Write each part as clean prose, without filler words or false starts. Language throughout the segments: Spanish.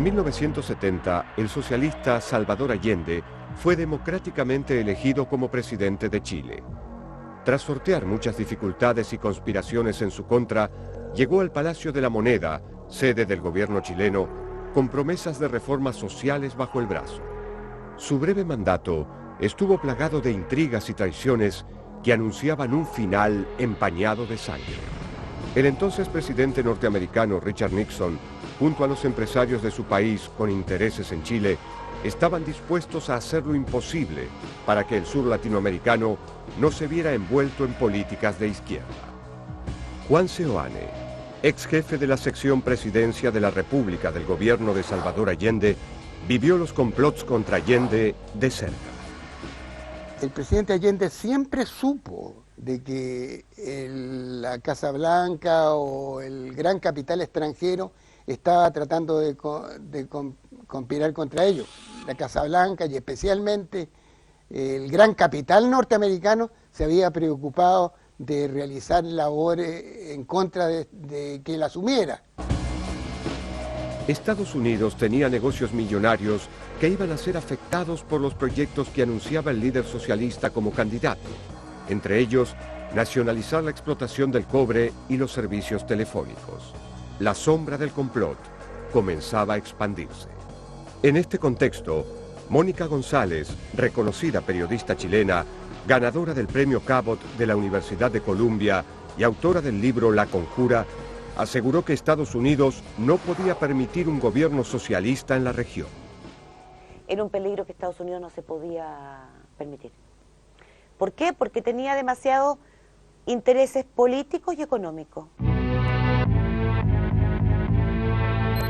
En 1970, el socialista Salvador Allende fue democráticamente elegido como presidente de Chile. Tras sortear muchas dificultades y conspiraciones en su contra, llegó al Palacio de la Moneda, sede del gobierno chileno, con promesas de reformas sociales bajo el brazo. Su breve mandato estuvo plagado de intrigas y traiciones que anunciaban un final empañado de sangre. El entonces presidente norteamericano Richard Nixon, junto a los empresarios de su país con intereses en Chile, estaban dispuestos a hacer lo imposible para que el sur latinoamericano no se viera envuelto en políticas de izquierda. Juan Seoane, ex jefe de la sección Presidencia de la República del gobierno de Salvador Allende, vivió los complots contra Allende de cerca. El presidente Allende siempre supo de que la Casa Blanca o el gran capital extranjero estaba tratando de conspirar contra ellos. La Casa Blanca y especialmente el gran capital norteamericano se había preocupado de realizar labores en contra de que él asumiera. Estados Unidos tenía negocios millonarios que iban a ser afectados por los proyectos que anunciaba el líder socialista como candidato, entre ellos nacionalizar la explotación del cobre y los servicios telefónicos. La sombra del complot comenzaba a expandirse. En este contexto, Mónica González, reconocida periodista chilena, ganadora del Premio Cabot de la Universidad de Columbia y autora del libro La Conjura, aseguró que Estados Unidos no podía permitir un gobierno socialista en la región. Era un peligro que Estados Unidos no se podía permitir. ¿Por qué? Porque tenía demasiados intereses políticos y económicos.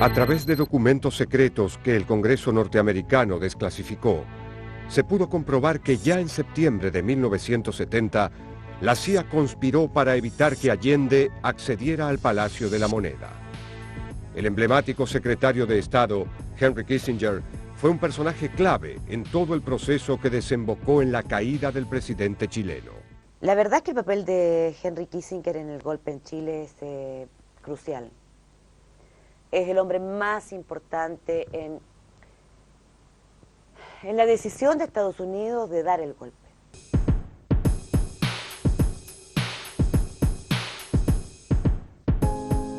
A través de documentos secretos que el Congreso norteamericano desclasificó, se pudo comprobar que ya en septiembre de 1970, la CIA conspiró para evitar que Allende accediera al Palacio de la Moneda. El emblemático secretario de Estado, Henry Kissinger, fue un personaje clave en todo el proceso que desembocó en la caída del presidente chileno. La verdad es que el papel de Henry Kissinger en el golpe en Chile es crucial. Es el hombre más importante en la decisión de Estados Unidos de dar el golpe.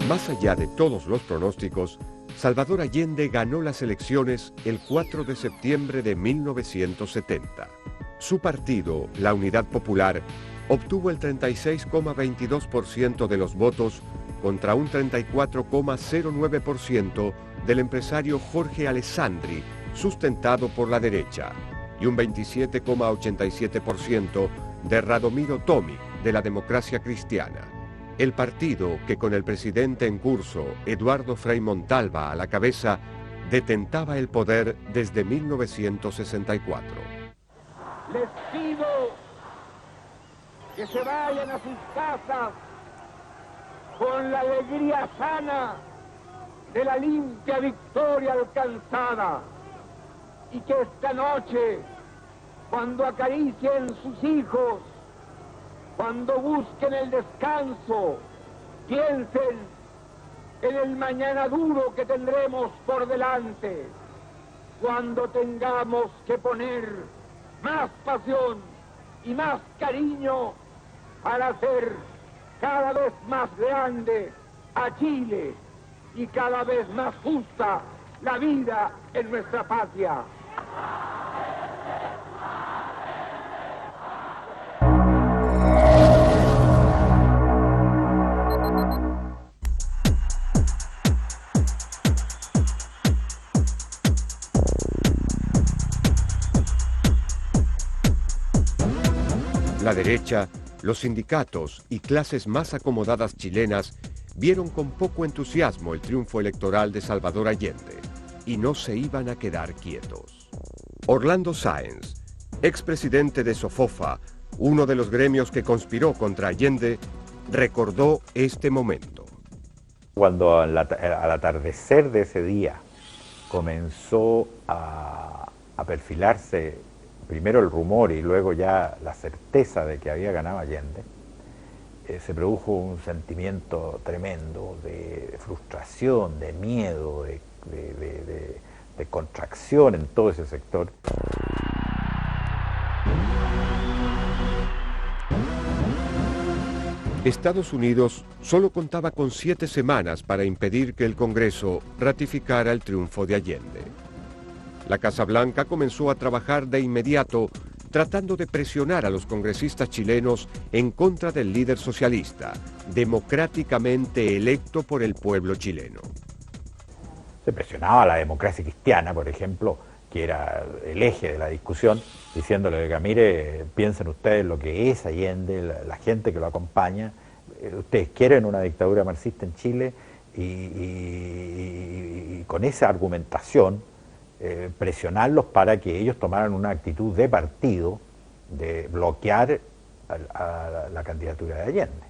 Más allá de todos los pronósticos, Salvador Allende ganó las elecciones el 4 de septiembre de 1970. Su partido, la Unidad Popular, obtuvo el 36,22% de los votos contra un 34,09% del empresario Jorge Alessandri, sustentado por la derecha, y un 27,87% de Radomiro Tomic, de la Democracia Cristiana. El partido que con el presidente en curso, Eduardo Frei Montalva a la cabeza, detentaba el poder desde 1964. Les pido que se vayan a sus casas con la alegría sana de la limpia victoria alcanzada, y que esta noche, cuando acaricien sus hijos, cuando busquen el descanso, piensen en el mañana duro que tendremos por delante, cuando tengamos que poner más pasión y más cariño para hacer cada vez más grande a Chile y cada vez más justa la vida en nuestra patria. La derecha, los sindicatos y clases más acomodadas chilenas vieron con poco entusiasmo el triunfo electoral de Salvador Allende y no se iban a quedar quietos. Orlando Sáenz, expresidente de Sofofa, uno de los gremios que conspiró contra Allende, recordó este momento. Cuando al atardecer de ese día comenzó a perfilarse primero el rumor y luego ya la certeza de que había ganado Allende, se produjo un sentimiento tremendo de frustración, de miedo, de de contracción en todo ese sector. Estados Unidos solo contaba con 7 semanas para impedir que el Congreso ratificara el triunfo de Allende. La Casa Blanca comenzó a trabajar de inmediato tratando de presionar a los congresistas chilenos en contra del líder socialista, democráticamente electo por el pueblo chileno. Se presionaba a la democracia cristiana, por ejemplo, que era el eje de la discusión, diciéndole que, mire, piensen ustedes lo que es Allende, la gente que lo acompaña, ustedes quieren una dictadura marxista en Chile, y con esa argumentación presionarlos para que ellos tomaran una actitud de partido, de bloquear a la candidatura de Allende.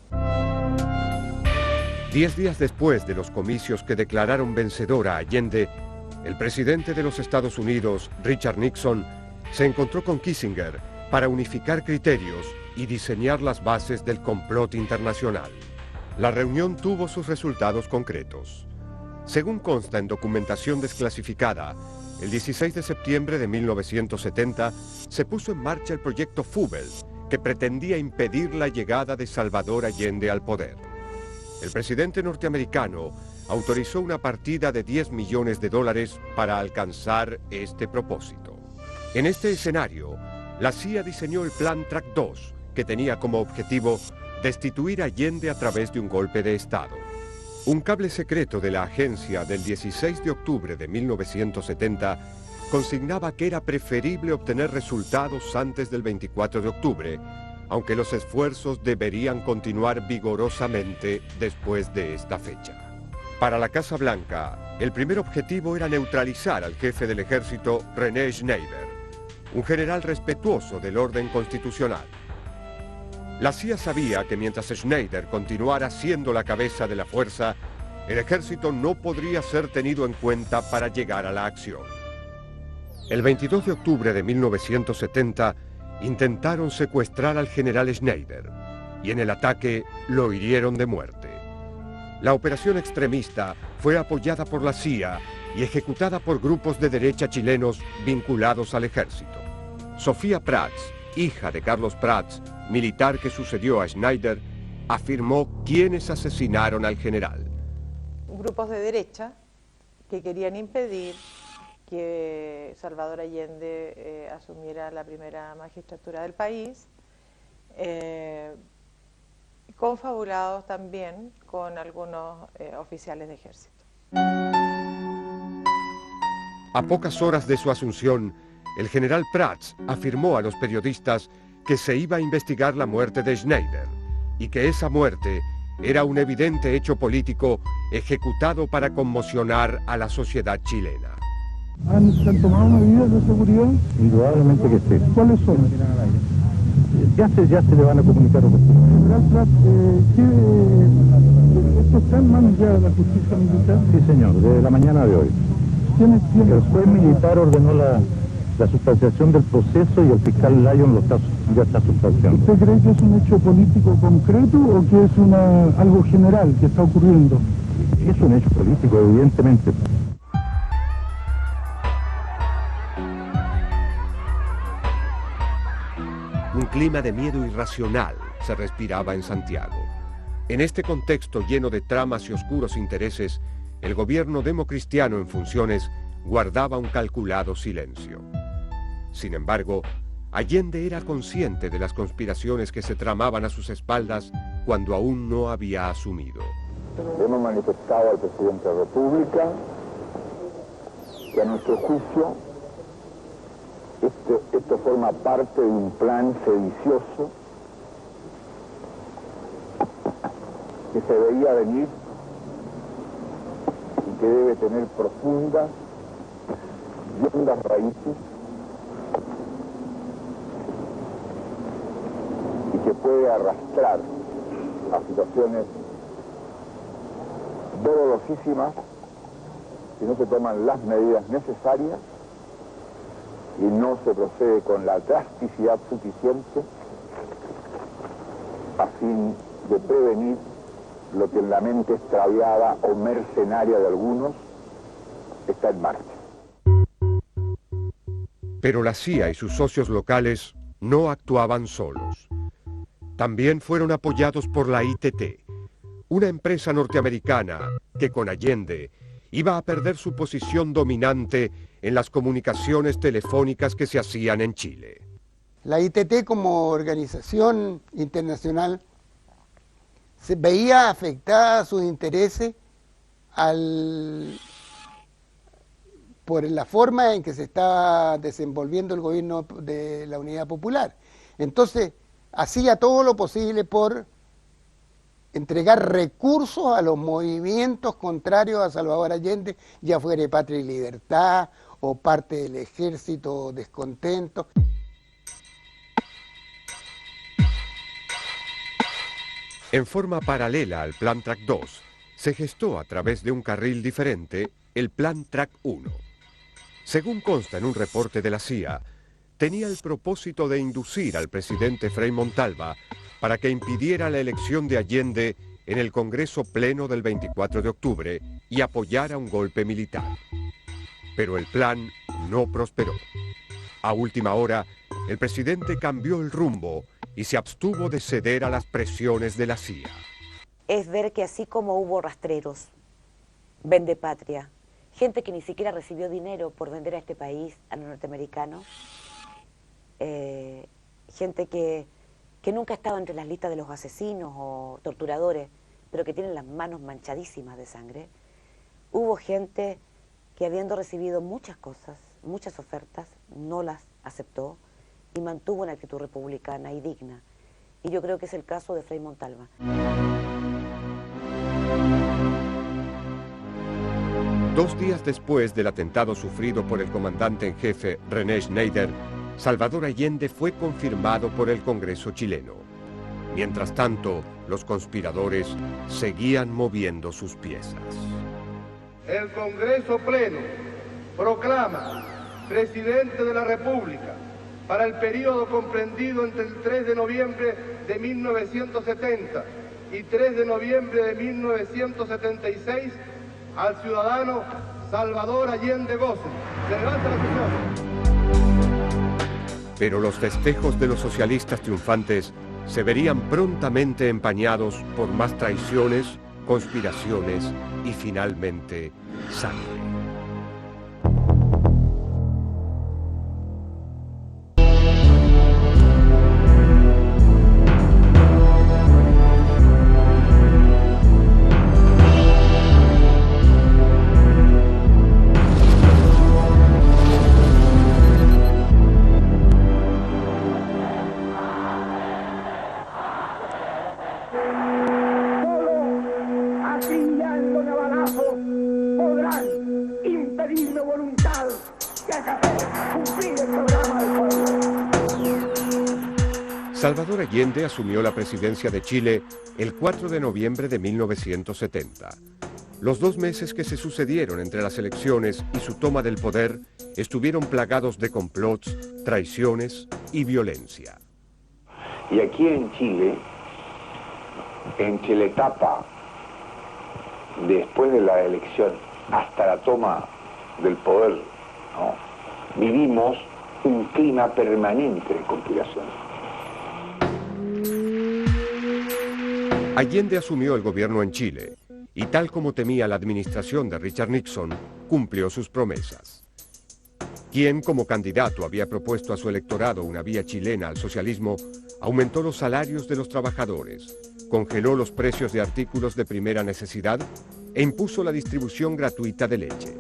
10 días después de los comicios que declararon vencedora a Allende, el presidente de los Estados Unidos, Richard Nixon, se encontró con Kissinger para unificar criterios y diseñar las bases del complot internacional. La reunión tuvo sus resultados concretos. Según consta en documentación desclasificada, el 16 de septiembre de 1970 se puso en marcha el proyecto Fubel, que pretendía impedir la llegada de Salvador Allende al poder. El presidente norteamericano autorizó una partida de $10 millones para alcanzar este propósito. En este escenario, la CIA diseñó el Plan Track 2, que tenía como objetivo destituir a Allende a través de un golpe de Estado. Un cable secreto de la agencia del 16 de octubre de 1970 consignaba que era preferible obtener resultados antes del 24 de octubre, aunque los esfuerzos deberían continuar vigorosamente después de esta fecha. Para la Casa Blanca, el primer objetivo era neutralizar al jefe del ejército, René Schneider, un general respetuoso del orden constitucional. La CIA sabía que mientras Schneider continuara siendo la cabeza de la fuerza, el ejército no podría ser tenido en cuenta para llegar a la acción. El 22 de octubre de 1970, intentaron secuestrar al general Schneider, y en el ataque lo hirieron de muerte. La operación extremista fue apoyada por la CIA y ejecutada por grupos de derecha chilenos vinculados al ejército. Sofía Prats, hija de Carlos Prats, militar que sucedió a Schneider, afirmó quiénes asesinaron al general. Grupos de derecha que querían impedir que Salvador Allende asumiera la primera magistratura del país, confabulados también con algunos oficiales de ejército. A pocas horas de su asunción, el general Prats afirmó a los periodistas que se iba a investigar la muerte de Schneider y que esa muerte era un evidente hecho político ejecutado para conmocionar a la sociedad chilena. ¿Han tomado medidas de seguridad? Indudablemente que sí. ¿Cuáles son? Ya se le van a comunicar. General Prat, ¿esto está en manos ya de la justicia militar? Sí, señor, desde la mañana de hoy. ¿Quiénes? El juez militar ordenó la sustanciación del proceso y el fiscal Lyon ya está sustanciando. ¿Usted cree que es un hecho político concreto o que es algo general que está ocurriendo? Es un hecho político, evidentemente. Un clima de miedo irracional se respiraba en Santiago. En este contexto lleno de tramas y oscuros intereses, el gobierno democristiano en funciones guardaba un calculado silencio. Sin embargo, Allende era consciente de las conspiraciones que se tramaban a sus espaldas cuando aún no había asumido. Hemos manifestado al presidente de la República que a nuestro juicio esto forma parte de un plan sedicioso que se veía venir y que debe tener profundas y hondas raíces y que puede arrastrar a situaciones dolorosísimas si no se toman las medidas necesarias y no se procede con la drasticidad suficiente a fin de prevenir lo que en la mente extraviada o mercenaria de algunos está en marcha. Pero la CIA y sus socios locales no actuaban solos. También fueron apoyados por la ITT, una empresa norteamericana que con Allende iba a perder su posición dominante en las comunicaciones telefónicas que se hacían en Chile. La ITT como organización internacional se veía afectada sus intereses por la forma en que se estaba desenvolviendo el gobierno de la Unidad Popular. Entonces, hacía todo lo posible por entregar recursos a los movimientos contrarios a Salvador Allende, ya fuera Patria y Libertad o parte del ejército descontento. En forma paralela al Plan Track 2, se gestó a través de un carril diferente el Plan Track 1. Según consta en un reporte de la CIA, tenía el propósito de inducir al presidente Frei Montalva para que impidiera la elección de Allende en el Congreso Pleno del 24 de octubre y apoyara un golpe militar. Pero el plan no prosperó. A última hora, el presidente cambió el rumbo y se abstuvo de ceder a las presiones de la CIA. Es ver que así como hubo rastreros, vendepatria, gente que ni siquiera recibió dinero por vender a este país, a los norteamericanos, gente que nunca estaba entre las listas de los asesinos o torturadores, pero que tienen las manos manchadísimas de sangre. Hubo gente que habiendo recibido muchas cosas, muchas ofertas, no las aceptó y mantuvo una actitud republicana y digna. Y yo creo que es el caso de Frei Montalva. Dos días después del atentado sufrido por el comandante en jefe René Schneider, Salvador Allende fue confirmado por el Congreso chileno. Mientras tanto, los conspiradores seguían moviendo sus piezas. El Congreso Pleno proclama presidente de la República para el periodo comprendido entre el 3 de noviembre de 1970 y 3 de noviembre de 1976 al ciudadano Salvador Allende Gossen. Se levanta la sesión. Pero los festejos de los socialistas triunfantes se verían prontamente empañados por más traiciones, conspiraciones y finalmente sangre. Salvador Allende asumió la presidencia de Chile el 4 de noviembre de 1970. Los 2 meses que se sucedieron entre las elecciones y su toma del poder estuvieron plagados de complots, traiciones y violencia. Y aquí en Chile, entre la etapa después de la elección hasta la toma del poder, ¿no?, vivimos un clima permanente de conspiración. Allende asumió el gobierno en Chile y, tal como temía la administración de Richard Nixon, cumplió sus promesas. Quien, como candidato, había propuesto a su electorado una vía chilena al socialismo, aumentó los salarios de los trabajadores, congeló los precios de artículos de primera necesidad e impuso la distribución gratuita de leche.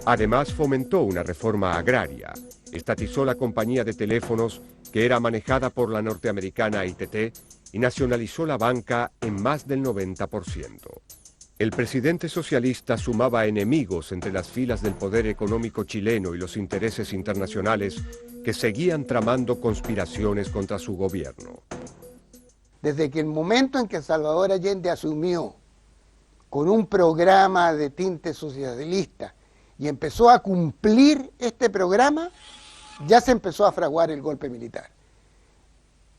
Además, fomentó una reforma agraria, estatizó la compañía de teléfonos que era manejada por la norteamericana ITT y nacionalizó la banca en más del 90%. El presidente socialista sumaba enemigos entre las filas del poder económico chileno y los intereses internacionales que seguían tramando conspiraciones contra su gobierno. Desde que el momento en que Salvador Allende asumió con un programa de tinte socialista y empezó a cumplir este programa, ya se empezó a fraguar el golpe militar.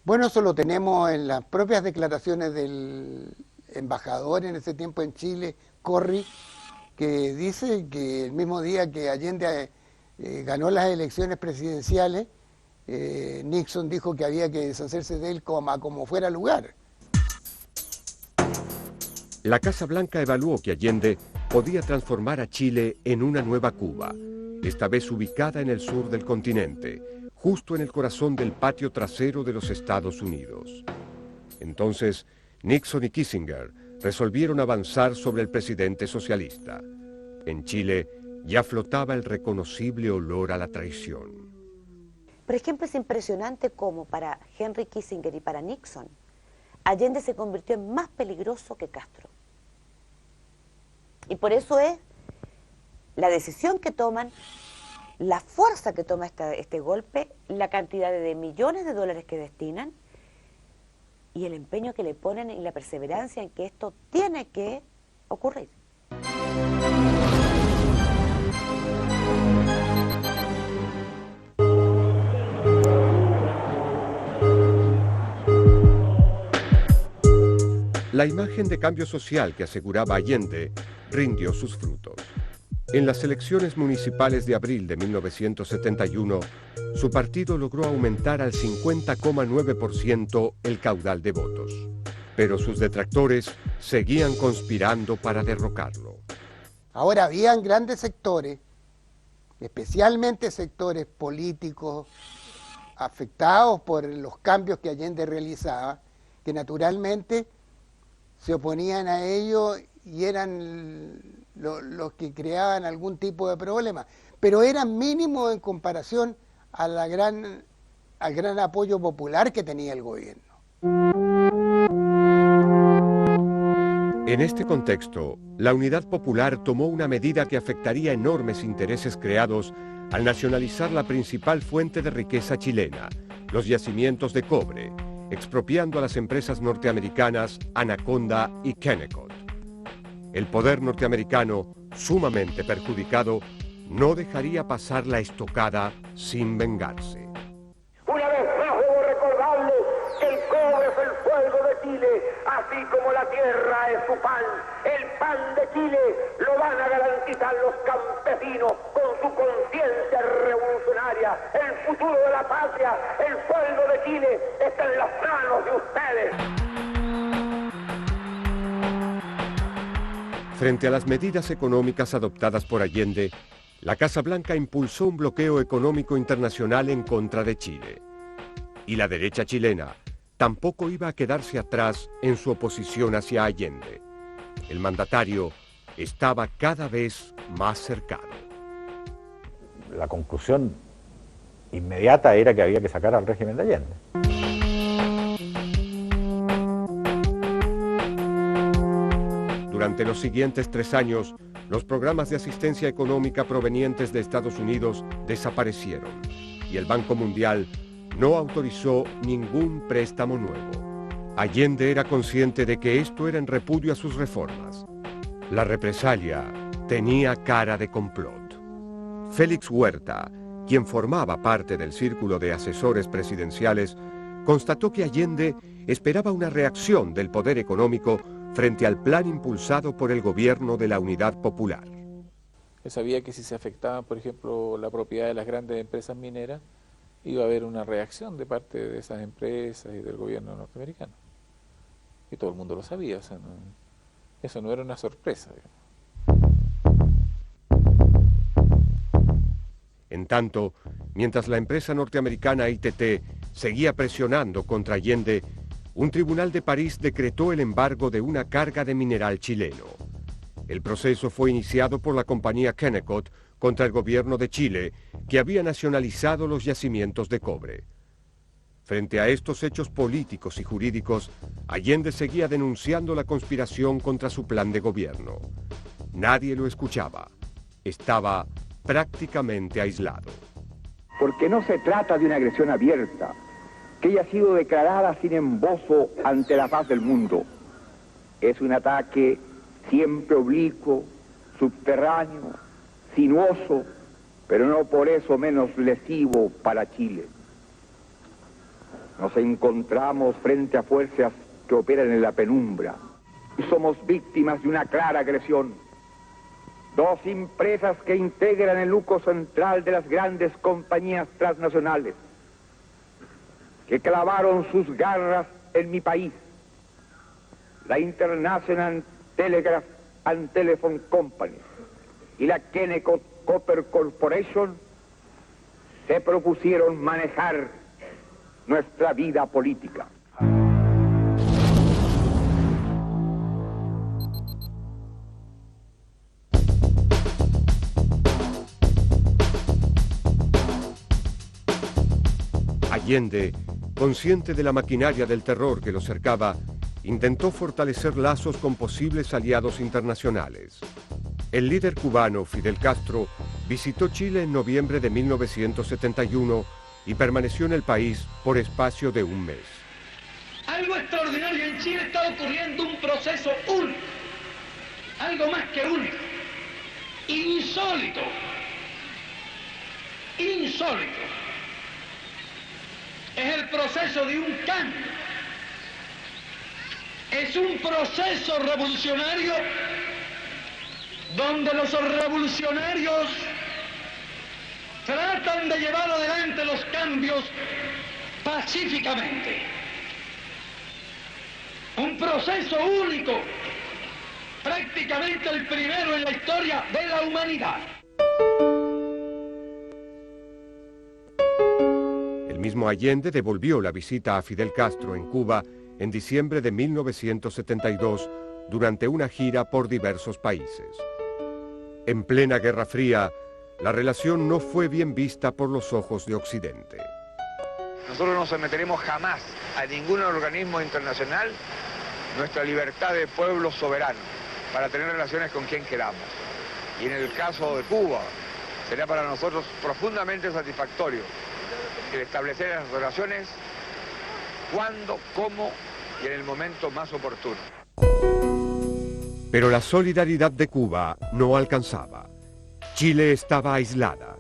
Bueno, eso lo tenemos en las propias declaraciones del embajador en ese tiempo en Chile, Corry, que dice que el mismo día que Allende ganó las elecciones presidenciales, Nixon dijo que había que deshacerse de él como fuera lugar. La Casa Blanca evaluó que Allende podía transformar a Chile en una nueva Cuba, esta vez ubicada en el sur del continente, justo en el corazón del patio trasero de los Estados Unidos. Entonces, Nixon y Kissinger resolvieron avanzar sobre el presidente socialista. En Chile ya flotaba el reconocible olor a la traición. Por ejemplo, es impresionante cómo para Henry Kissinger y para Nixon, Allende se convirtió en más peligroso que Castro. Y por eso es la decisión que toman, la fuerza que toma este golpe, la cantidad de millones de dólares que destinan y el empeño que le ponen y la perseverancia en que esto tiene que ocurrir. La imagen de cambio social que aseguraba Allende rindió sus frutos. En las elecciones municipales de abril de 1971, su partido logró aumentar al 50,9% el caudal de votos. Pero sus detractores seguían conspirando para derrocarlo. Ahora, habían grandes sectores, especialmente sectores políticos afectados por los cambios que Allende realizaba, que naturalmente se oponían a ello y eran los que creaban algún tipo de problema, pero eran mínimos en comparación al gran apoyo popular que tenía el gobierno. En este contexto, la Unidad Popular tomó una medida que afectaría enormes intereses creados al nacionalizar la principal fuente de riqueza chilena, los yacimientos de cobre, expropiando a las empresas norteamericanas Anaconda y Kennecott. El poder norteamericano, sumamente perjudicado, no dejaría pasar la estocada sin vengarse. Una vez más debo recordarles que el cobre es el fuego de Chile, así como la tierra es su pan. El pan de Chile lo van a garantizar los campesinos con su conciencia revolucionaria. El futuro de la patria, el fuego de Chile está en las manos de ustedes. Frente a las medidas económicas adoptadas por Allende, la Casa Blanca impulsó un bloqueo económico internacional en contra de Chile. Y la derecha chilena tampoco iba a quedarse atrás en su oposición hacia Allende. El mandatario estaba cada vez más cercano. La conclusión inmediata era que había que sacar al régimen de Allende. Durante los siguientes 3 años, los programas de asistencia económica provenientes de Estados Unidos desaparecieron y el Banco Mundial no autorizó ningún préstamo nuevo. Allende era consciente de que esto era en repudio a sus reformas. La represalia tenía cara de complot. Félix Huerta, quien formaba parte del círculo de asesores presidenciales, constató que Allende esperaba una reacción del poder económico frente al plan impulsado por el gobierno de la Unidad Popular. Él sabía que si se afectaba, por ejemplo, la propiedad de las grandes empresas mineras, iba a haber una reacción de parte de esas empresas y del gobierno norteamericano. Y todo el mundo lo sabía, o sea, eso no era una sorpresa, digamos. En tanto, mientras la empresa norteamericana ITT seguía presionando contra Allende, un tribunal de París decretó el embargo de una carga de mineral chileno. El proceso fue iniciado por la compañía Kennecott contra el gobierno de Chile, que había nacionalizado los yacimientos de cobre. Frente a estos hechos políticos y jurídicos, Allende seguía denunciando la conspiración contra su plan de gobierno. Nadie lo escuchaba. Estaba prácticamente aislado. Porque no se trata de una agresión abierta, que haya sido declarada sin embozo ante la faz del mundo. Es un ataque siempre oblicuo, subterráneo, sinuoso, pero no por eso menos lesivo para Chile. Nos encontramos frente a fuerzas que operan en la penumbra y somos víctimas de una clara agresión. 2 empresas que integran el núcleo central de las grandes compañías transnacionales, que clavaron sus garras en mi país, la International Telegraph and Telephone Company y la Kennecott Copper Corporation, se propusieron manejar nuestra vida política. Allende, consciente de la maquinaria del terror que lo cercaba, intentó fortalecer lazos con posibles aliados internacionales. El líder cubano, Fidel Castro, visitó Chile en noviembre de 1971 y permaneció en el país por espacio de un mes. Algo extraordinario en Chile, está ocurriendo un proceso único, algo más que único, insólito, insólito. Es el proceso de un cambio, es un proceso revolucionario donde los revolucionarios tratan de llevar adelante los cambios pacíficamente. Un proceso único, prácticamente el primero en la historia de la humanidad. El mismo Allende devolvió la visita a Fidel Castro en Cuba en diciembre de 1972 durante una gira por diversos países. En plena Guerra Fría, la relación no fue bien vista por los ojos de Occidente. Nosotros no someteremos jamás a ningún organismo internacional nuestra libertad de pueblo soberano para tener relaciones con quien queramos. Y en el caso de Cuba, será para nosotros profundamente satisfactorio el establecer las relaciones cuando, cómo y en el momento más oportuno. Pero la solidaridad de Cuba no alcanzaba. Chile estaba aislada.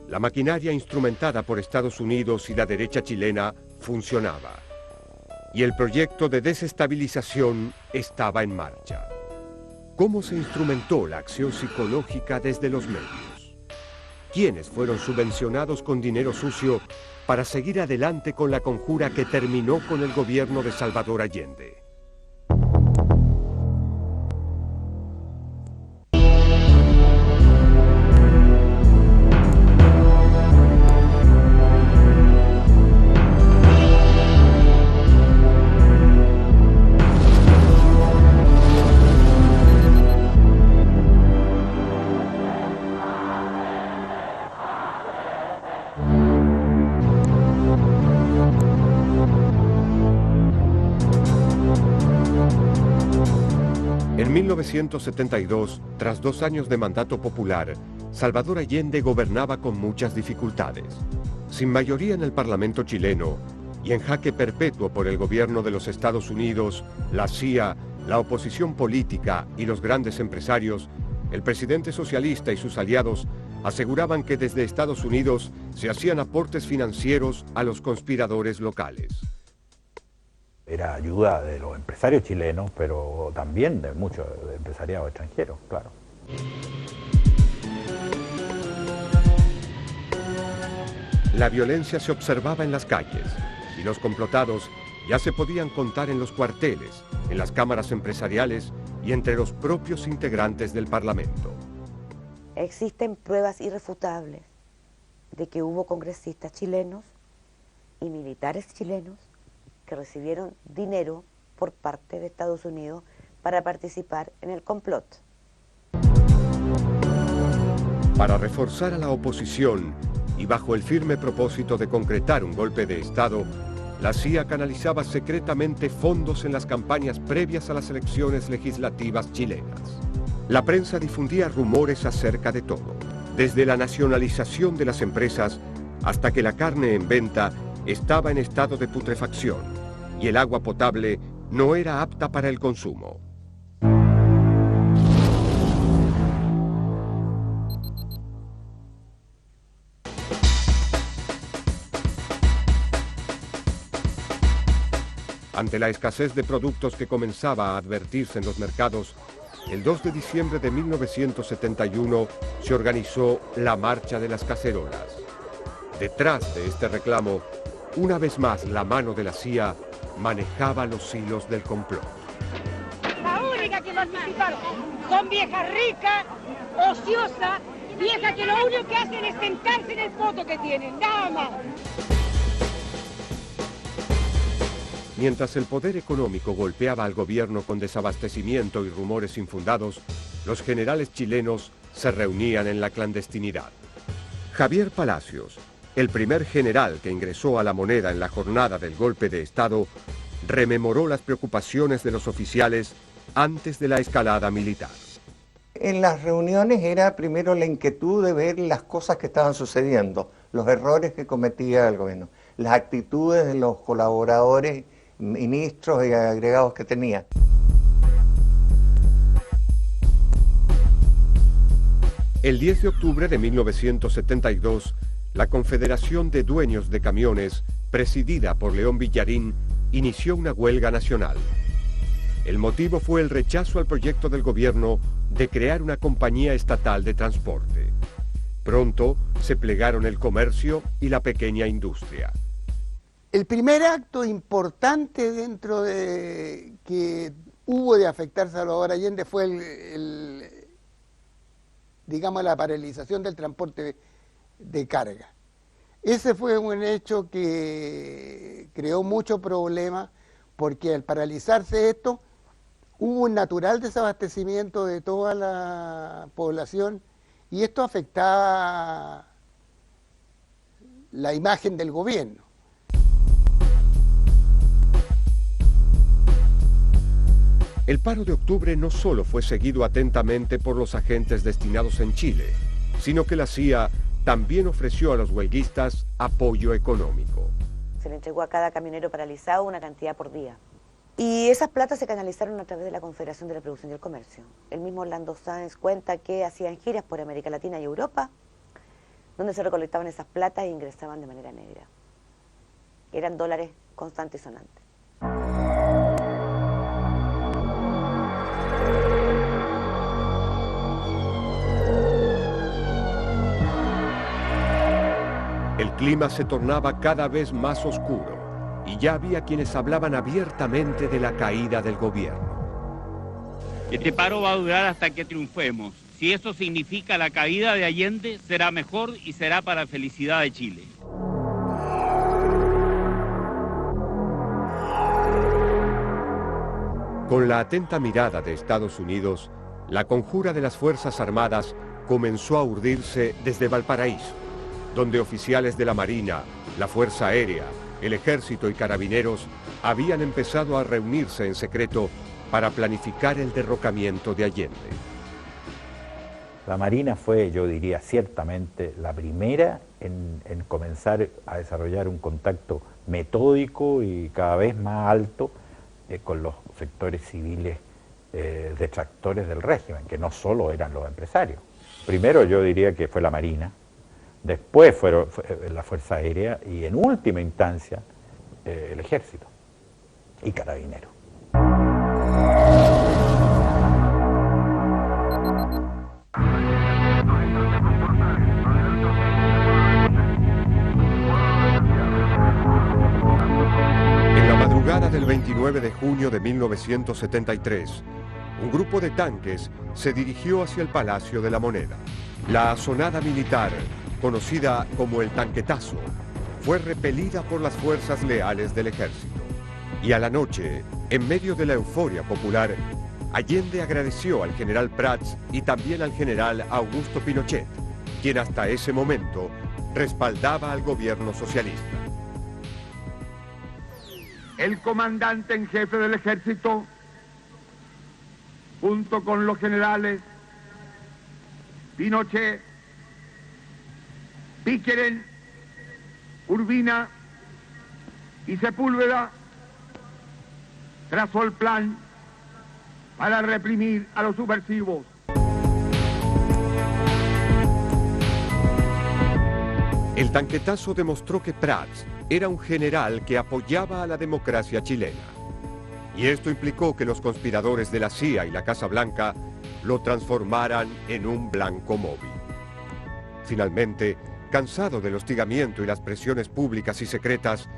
La maquinaria instrumentada por Estados Unidos y la derecha chilena funcionaba. Y el proyecto de desestabilización estaba en marcha. ¿Cómo se instrumentó la acción psicológica desde los medios? ¿Quiénes fueron subvencionados con dinero sucio para seguir adelante con la conjura que terminó con el gobierno de Salvador Allende? En 1972, tras 2 años de mandato popular, Salvador Allende gobernaba con muchas dificultades. Sin mayoría en el Parlamento chileno y en jaque perpetuo por el gobierno de los Estados Unidos, la CIA, la oposición política y los grandes empresarios, el presidente socialista y sus aliados aseguraban que desde Estados Unidos se hacían aportes financieros a los conspiradores locales. Era ayuda de los empresarios chilenos, pero también de muchos empresariados extranjeros, claro. La violencia se observaba en las calles y los complotados ya se podían contar en los cuarteles, en las cámaras empresariales y entre los propios integrantes del Parlamento. Existen pruebas irrefutables de que hubo congresistas chilenos y militares chilenos que recibieron dinero por parte de Estados Unidos para participar en el complot. Para reforzar a la oposición y bajo el firme propósito de concretar un golpe de Estado, la CIA canalizaba secretamente fondos en las campañas previas a las elecciones legislativas chilenas. La prensa difundía rumores acerca de todo, desde la nacionalización de las empresas hasta que la carne en venta estaba en estado de putrefacción y el agua potable no era apta para el consumo. Ante la escasez de productos que comenzaba a advertirse en los mercados, el 2 de diciembre de 1971 se organizó la Marcha de las Cacerolas. Detrás de este reclamo, una vez más la mano de la CIA manejaba los hilos del complot. La única que participaron son viejas ricas, ociosas, viejas que lo único que hacen es sentarse en el poto que tienen, nada más. Mientras el poder económico golpeaba al gobierno con desabastecimiento y rumores infundados, los generales chilenos se reunían en la clandestinidad. Javier Palacios, el primer general que ingresó a La Moneda en la jornada del golpe de Estado, rememoró las preocupaciones de los oficiales antes de la escalada militar. En las reuniones era primero la inquietud de ver las cosas que estaban sucediendo, los errores que cometía el gobierno, las actitudes de los colaboradores, ministros y agregados que tenía. El 10 de octubre de 1972, la Confederación de Dueños de Camiones, presidida por León Villarín, inició una huelga nacional. El motivo fue el rechazo al proyecto del gobierno de crear una compañía estatal de transporte. Pronto se plegaron el comercio y la pequeña industria. El primer acto importante dentro de que hubo de afectar Salvador Allende fue digamos, la paralización del transporte de carga. Ese fue un hecho que creó mucho problema porque al paralizarse esto hubo un natural desabastecimiento de toda la población y esto afectaba la imagen del gobierno. El paro de octubre no solo fue seguido atentamente por los agentes destinados en Chile, sino que la CIA también ofreció a los huelguistas apoyo económico. Se le entregó a cada camionero paralizado una cantidad por día. Y esas platas se canalizaron a través de la Confederación de la Producción y el Comercio. El mismo Orlando Sáenz cuenta que hacían giras por América Latina y Europa, donde se recolectaban esas platas e ingresaban de manera negra. Eran dólares constantes y sonantes. El clima se tornaba cada vez más oscuro y ya había quienes hablaban abiertamente de la caída del gobierno. Este paro va a durar hasta que triunfemos. Si eso significa la caída de Allende, será mejor y será para la felicidad de Chile. Con la atenta mirada de Estados Unidos, la conjura de las Fuerzas Armadas comenzó a urdirse desde Valparaíso, donde oficiales de la Marina, la Fuerza Aérea, el Ejército y Carabineros habían empezado a reunirse en secreto para planificar el derrocamiento de Allende. La Marina fue, yo diría, ciertamente la primera en comenzar a desarrollar un contacto metódico y cada vez más alto con los sectores civiles detractores del régimen, que no solo eran los empresarios. Primero yo diría que fue la Marina, después fue la Fuerza Aérea y en última instancia el Ejército y Carabineros. En la madrugada del 29 de junio de 1973, un grupo de tanques se dirigió hacia el Palacio de la Moneda. La asonada militar, conocida como el tanquetazo, fue repelida por las fuerzas leales del ejército. Y a la noche, en medio de la euforia popular, Allende agradeció al general Prats y también al general Augusto Pinochet, quien hasta ese momento respaldaba al gobierno socialista. El comandante en jefe del ejército, junto con los generales Pinochet, Pickering, Urbina y Sepúlveda, trazó el plan para reprimir a los subversivos. El tanquetazo demostró que Prats era un general que apoyaba a la democracia chilena. Y esto implicó que los conspiradores de la CIA y la Casa Blanca lo transformaran en un blanco móvil. Finalmente, cansado del hostigamiento y las presiones públicas y secretas,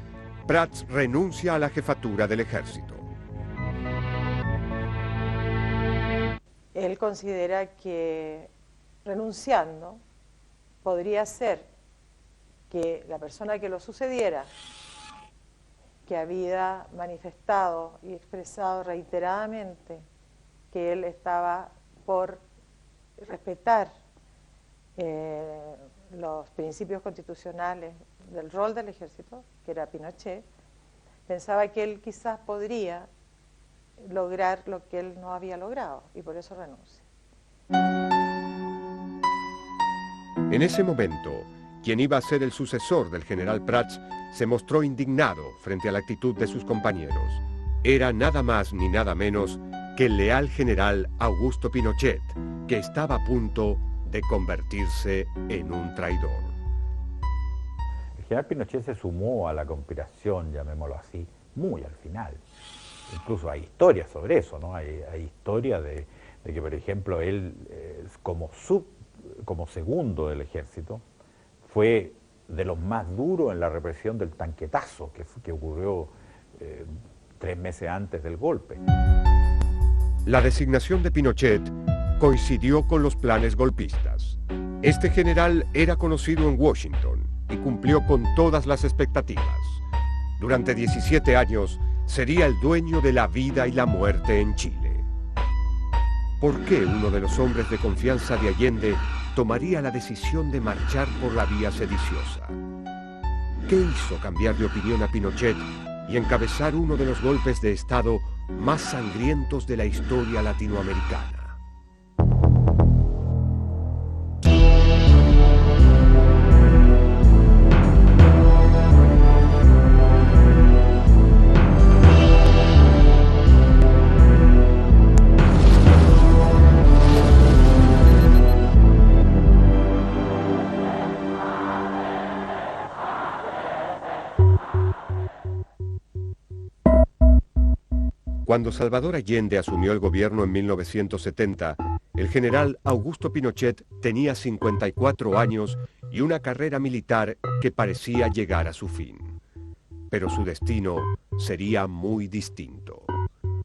Prats renuncia a la jefatura del ejército. Él considera que renunciando podría ser que la persona que lo sucediera, que había manifestado y expresado reiteradamente que él estaba por respetar los principios constitucionales del rol del ejército, que era Pinochet, pensaba que él quizás podría lograr lo que él no había logrado y por eso renuncia. En ese momento, quien iba a ser el sucesor del general Prats se mostró indignado frente a la actitud de sus compañeros. Era nada más ni nada menos que el leal general Augusto Pinochet, que estaba a punto de convertirse en un traidor. El general Pinochet se sumó a la conspiración, llamémoslo así, muy al final. Incluso hay historias sobre eso, ¿no? Hay historias de que, por ejemplo, él como segundo del ejército fue de los más duros en la represión del tanquetazo que ocurrió 3 meses antes del golpe. La designación de Pinochet coincidió con los planes golpistas. Este general era conocido en Washington y cumplió con todas las expectativas. Durante 17 años sería el dueño de la vida y la muerte en Chile. ¿Por qué uno de los hombres de confianza de Allende tomaría la decisión de marchar por la vía sediciosa? ¿Qué hizo cambiar de opinión a Pinochet y encabezar uno de los golpes de Estado más sangrientos de la historia latinoamericana? Cuando Salvador Allende asumió el gobierno en 1970, el general Augusto Pinochet tenía 54 años y una carrera militar que parecía llegar a su fin. Pero su destino sería muy distinto.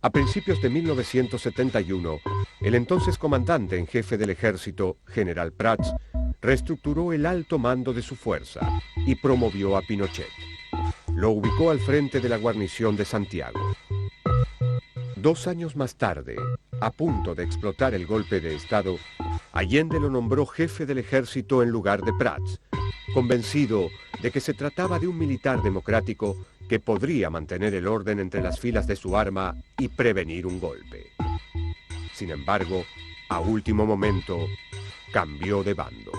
A principios de 1971, el entonces comandante en jefe del ejército, general Prats, reestructuró el alto mando de su fuerza y promovió a Pinochet. Lo ubicó al frente de la guarnición de Santiago. 2 años más tarde, a punto de explotar el golpe de Estado, Allende lo nombró jefe del ejército en lugar de Prats, convencido de que se trataba de un militar democrático que podría mantener el orden entre las filas de su arma y prevenir un golpe. Sin embargo, a último momento, cambió de bando.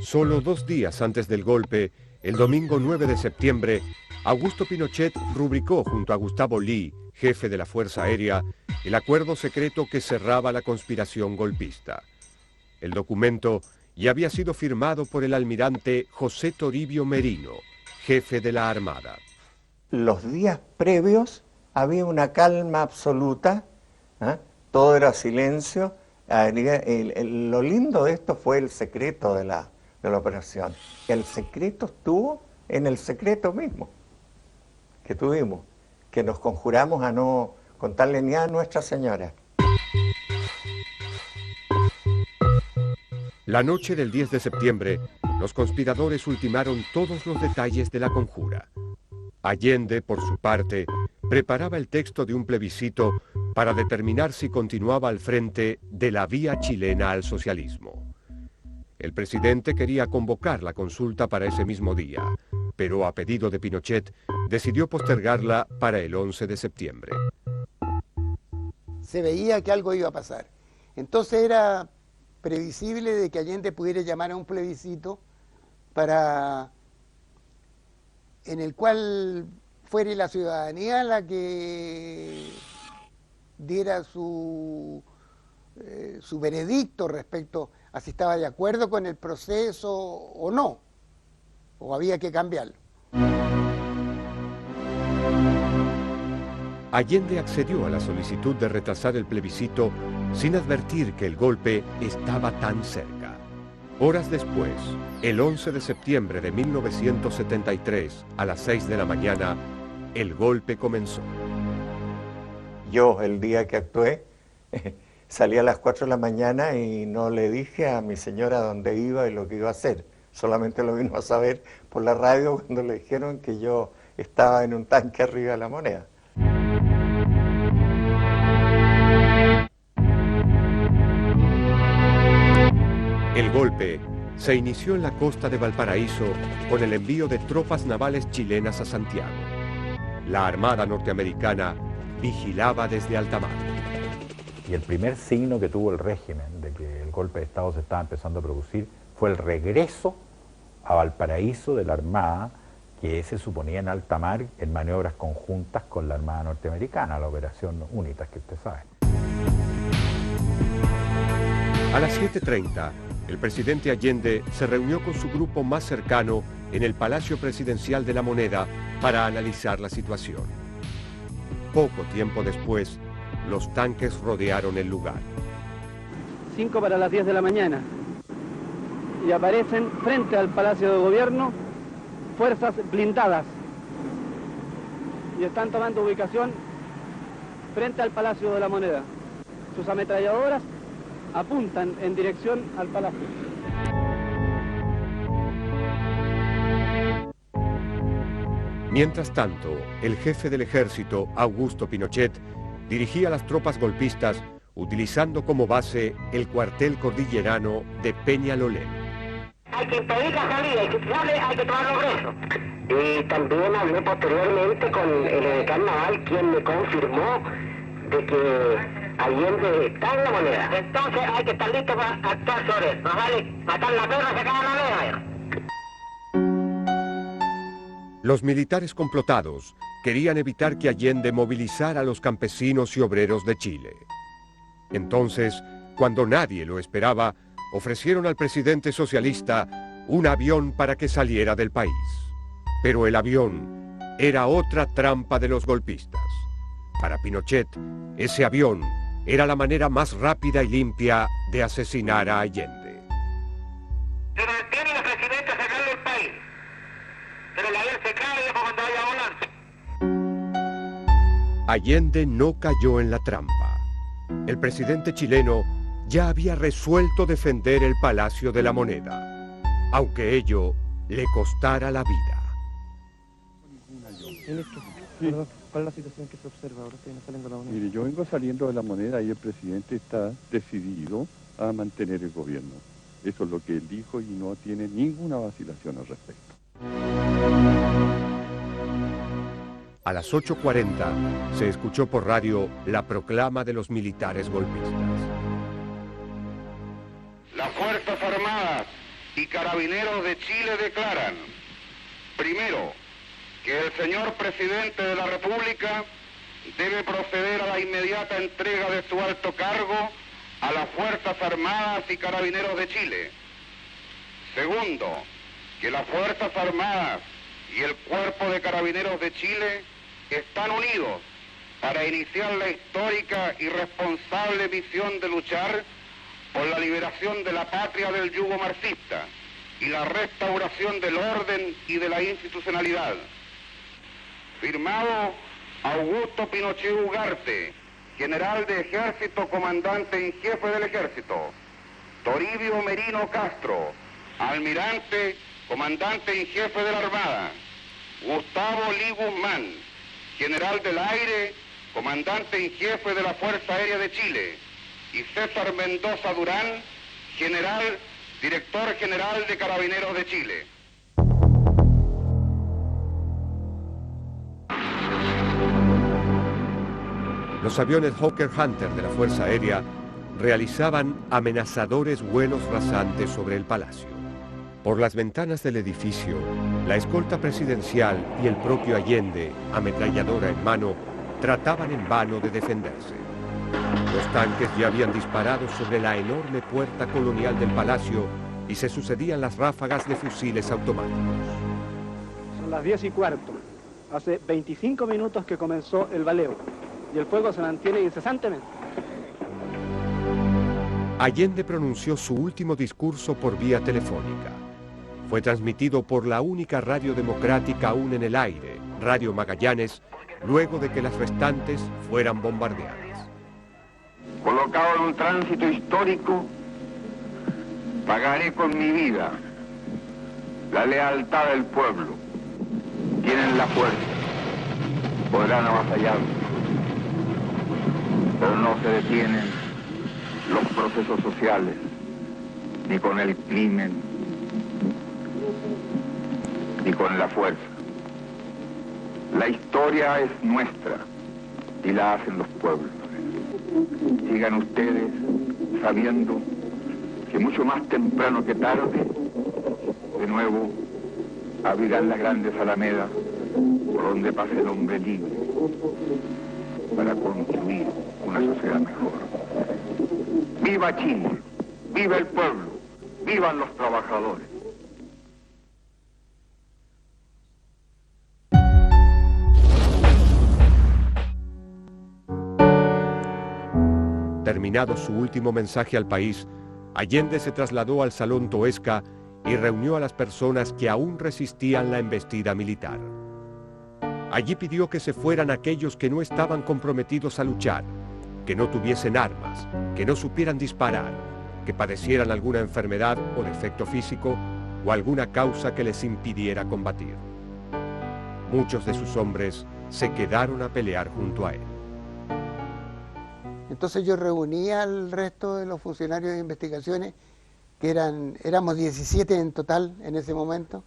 Solo 2 días antes del golpe, el domingo 9 de septiembre, Augusto Pinochet rubricó junto a Gustavo Lee, jefe de la Fuerza Aérea, el acuerdo secreto que cerraba la conspiración golpista. El documento ya había sido firmado por el almirante José Toribio Merino, jefe de la Armada. Los días previos había una calma absoluta, todo era silencio. Lo lindo de esto fue el secreto de la operación. El secreto estuvo en el secreto mismo que tuvimos, que nos conjuramos a no contarle ni a Nuestra Señora. La noche del 10 de septiembre, los conspiradores ultimaron todos los detalles de la conjura. Allende, por su parte, preparaba el texto de un plebiscito para determinar si continuaba al frente de la vía chilena al socialismo. El presidente quería convocar la consulta para ese mismo día, pero a pedido de Pinochet, decidió postergarla para el 11 de septiembre. Se veía que algo iba a pasar. Entonces era previsible de que Allende pudiera llamar a un plebiscito en el cual fuera la ciudadanía la que diera su veredicto respecto a si estaba de acuerdo con el proceso o no, o había que cambiarlo. Allende accedió a la solicitud de retrasar el plebiscito sin advertir que el golpe estaba tan cerca. Horas después, el 11 de septiembre de 1973, a las 6 de la mañana, el golpe comenzó. Yo, el día que actué, salí a las 4 de la mañana y no le dije a mi señora dónde iba y lo que iba a hacer. Solamente lo vino a saber por la radio cuando le dijeron que yo estaba en un tanque arriba de La Moneda. El golpe se inició en la costa de Valparaíso con el envío de tropas navales chilenas a Santiago. La Armada norteamericana vigilaba desde alta mar. Y el primer signo que tuvo el régimen de que el golpe de Estado se estaba empezando a producir fue el regreso a Valparaíso de la Armada, que se suponía en alta mar en maniobras conjuntas con la Armada norteamericana, la operación UNITAS, que usted sabe. A las 7:30, el presidente Allende se reunió con su grupo más cercano en el Palacio Presidencial de La Moneda para analizar la situación. Poco tiempo después, los tanques rodearon el lugar. 5 para las 10 de la mañana y aparecen frente al Palacio de Gobierno fuerzas blindadas y están tomando ubicación frente al Palacio de la Moneda. Sus ametralladoras apuntan en dirección al palacio. Mientras tanto, el jefe del ejército, Augusto Pinochet, dirigía las tropas golpistas utilizando como base el cuartel cordillerano de Peñalolén. Hay que impedir la salida, hay que tomarlo preso. Y también hablé posteriormente con el edecán naval, quien me confirmó de que Allende está en La Moneda. Entonces hay que estar listos para actuar sobre eso. No vale matar la perra, sacar la oveja. Los militares complotados querían evitar que Allende movilizara a los campesinos y obreros de Chile. Entonces, cuando nadie lo esperaba, ofrecieron al presidente socialista un avión para que saliera del país. Pero el avión era otra trampa de los golpistas. Para Pinochet, ese avión era la manera más rápida y limpia de asesinar a Allende. Se mantiene el presidente a sacarlo del país, pero el avión se cae y cuando vaya a volar. Allende no cayó en la trampa. El presidente chileno ya había resuelto defender el Palacio de la Moneda, aunque ello le costara la vida. ¿Cuál es la situación que se observa ahora? Saliendo de la Moneda. Mire, yo vengo saliendo de La Moneda y el presidente está decidido a mantener el gobierno. Eso es lo que él dijo y no tiene ninguna vacilación al respecto. A las 8:40 se escuchó por radio la proclama de los militares golpistas. Las Fuerzas Armadas y Carabineros de Chile declaran, primero, que el señor presidente de la República debe proceder a la inmediata entrega de su alto cargo a las Fuerzas Armadas y Carabineros de Chile. Segundo, que las Fuerzas Armadas y el Cuerpo de Carabineros de Chile están unidos para iniciar la histórica y responsable misión de luchar por la liberación de la patria del yugo marxista y la restauración del orden y de la institucionalidad. Firmado Augusto Pinochet Ugarte, general de ejército, comandante en jefe del ejército. Toribio Merino Castro, almirante, comandante en jefe de la Armada. Gustavo Lee Guzmán, general del aire, comandante en jefe de la Fuerza Aérea de Chile. Y César Mendoza Durán, general, director general de Carabineros de Chile. Los aviones Hawker Hunter de la Fuerza Aérea realizaban amenazadores vuelos rasantes sobre el palacio. Por las ventanas del edificio, la escolta presidencial y el propio Allende, ametralladora en mano, trataban en vano de defenderse. Los tanques ya habían disparado sobre la enorme puerta colonial del palacio y se sucedían las ráfagas de fusiles automáticos. Son las 10:15. Hace 25 minutos que comenzó el baleo y el fuego se mantiene incesantemente. Allende pronunció su último discurso por vía telefónica. Fue transmitido por la única radio democrática aún en el aire, Radio Magallanes, luego de que las restantes fueran bombardeadas. Colocado en un tránsito histórico, pagaré con mi vida la lealtad del pueblo. Tienen la fuerza, podrán avasallarnos, pero no se detienen los procesos sociales, ni con el crimen, ni con la fuerza. La historia es nuestra y la hacen los pueblos. Sigan ustedes sabiendo que mucho más temprano que tarde, de nuevo, abrirán las grandes alamedas por donde pase el hombre libre para construir una sociedad mejor. ¡Viva Chile! ¡Viva el pueblo! ¡Vivan los trabajadores! Terminado su último mensaje al país, Allende se trasladó al Salón Toesca y reunió a las personas que aún resistían la embestida militar. Allí pidió que se fueran aquellos que no estaban comprometidos a luchar, que no tuviesen armas, que no supieran disparar, que padecieran alguna enfermedad o defecto físico o alguna causa que les impidiera combatir. Muchos de sus hombres se quedaron a pelear junto a él. Entonces yo reuní al resto de los funcionarios de investigaciones, que éramos 17 en total en ese momento,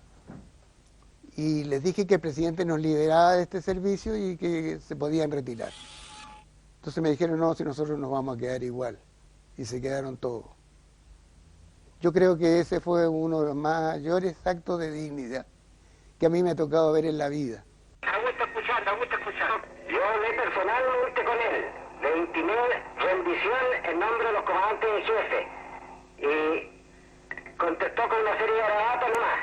y les dije que el presidente nos liberaba de este servicio y que se podían retirar. Entonces me dijeron, no, si nosotros nos vamos a quedar igual, y se quedaron todos. Yo creo que ese fue uno de los mayores actos de dignidad que a mí me ha tocado ver en la vida. Da gusto escuchar. Yo hablé personalmente con él. Le intimé rendición en nombre de los comandantes en jefe y contestó con una serie de garabatos nomás.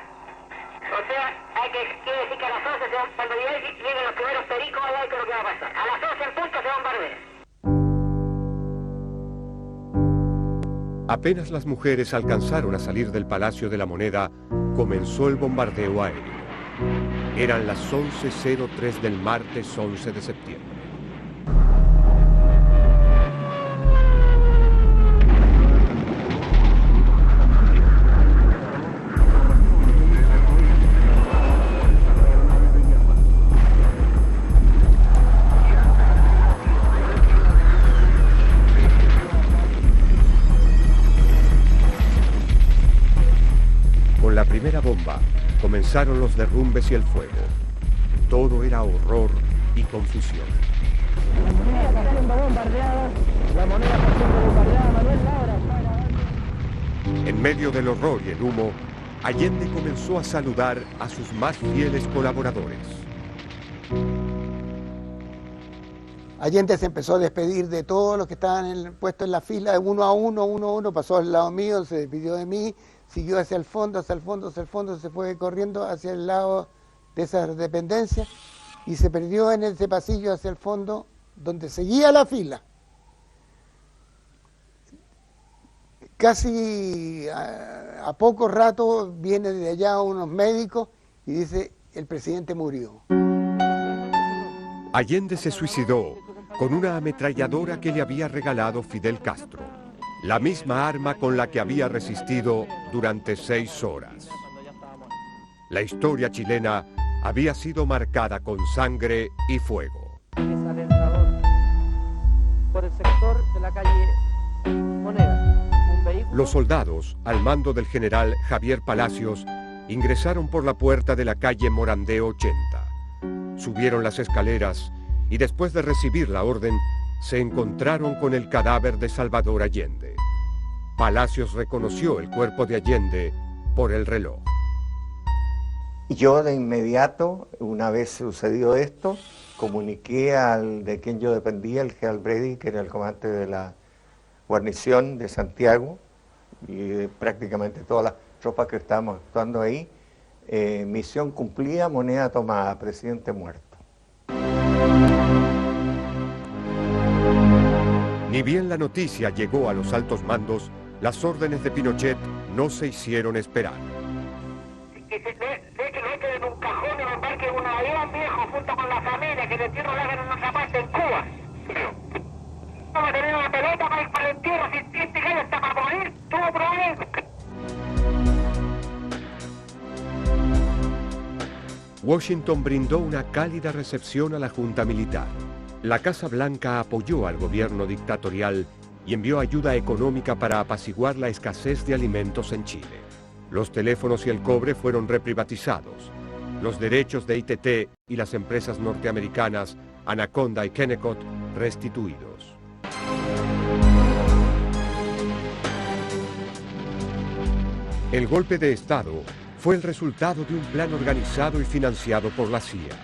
O sea, quiere decir que a las 11 cuando lleguen los primeros pericos, allá hay que lo que va a pasar. A las 11 en punto se bombardea. Apenas las mujeres alcanzaron a salir del Palacio de la Moneda, comenzó el bombardeo aéreo. Eran las 11:03 del martes 11 de septiembre. Con la primera bomba comenzaron los derrumbes y el fuego. Todo era horror y confusión. En medio del horror y el humo, Allende comenzó a saludar a sus más fieles colaboradores. Allende se empezó a despedir de todos los que estaban puestos en la fila, uno a uno, pasó al lado mío, se despidió de mí, siguió hacia el fondo, se fue corriendo hacia el lado de esas dependencias y se perdió en ese pasillo hacia el fondo donde seguía la fila. Casi a poco rato viene de allá unos médicos y dice, el presidente murió. Allende se suicidó con una ametralladora que le había regalado Fidel Castro, la misma arma con la que había resistido durante 6 horas. La historia chilena había sido marcada con sangre y fuego. Por el sector de la calle Moneda, un vehículo... Los soldados, al mando del general Javier Palacios, ingresaron por la puerta de la calle Morandé 80. Subieron las escaleras y después de recibir la orden, se encontraron con el cadáver de Salvador Allende. Palacios reconoció el cuerpo de Allende por el reloj. Yo de inmediato, una vez sucedió esto, comuniqué al de quien yo dependía, el general Brady, que era el comandante de la guarnición de Santiago, y prácticamente todas las tropas que estábamos actuando ahí. Misión cumplida, moneda tomada, presidente muerto. Ni bien la noticia llegó a los altos mandos, Las órdenes de Pinochet no se hicieron esperar. Que le echen en un cajón, en un parque, un avión viejo, junto con la familia, que el entierro lo hagan en otra parte en Cuba. Vamos a tener una pelota para el entierro, si este gallo está para morir, tuvo problemas. Washington brindó una cálida recepción a la junta militar. La Casa Blanca apoyó al gobierno dictatorial y envió ayuda económica para apaciguar la escasez de alimentos en Chile. Los teléfonos y el cobre fueron reprivatizados. Los derechos de ITT y las empresas norteamericanas Anaconda y Kennecott restituidos. El golpe de Estado fue el resultado de un plan organizado y financiado por la CIA.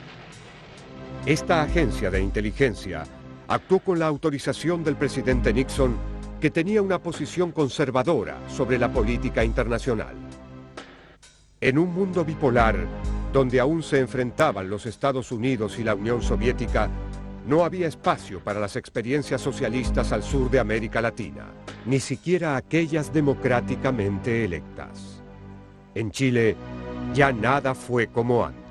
Esta agencia de inteligencia actuó con la autorización del presidente Nixon, que tenía una posición conservadora sobre la política internacional. En un mundo bipolar, donde aún se enfrentaban los Estados Unidos y la Unión Soviética, no había espacio para las experiencias socialistas al sur de América Latina, ni siquiera aquellas democráticamente electas. En Chile, ya nada fue como antes.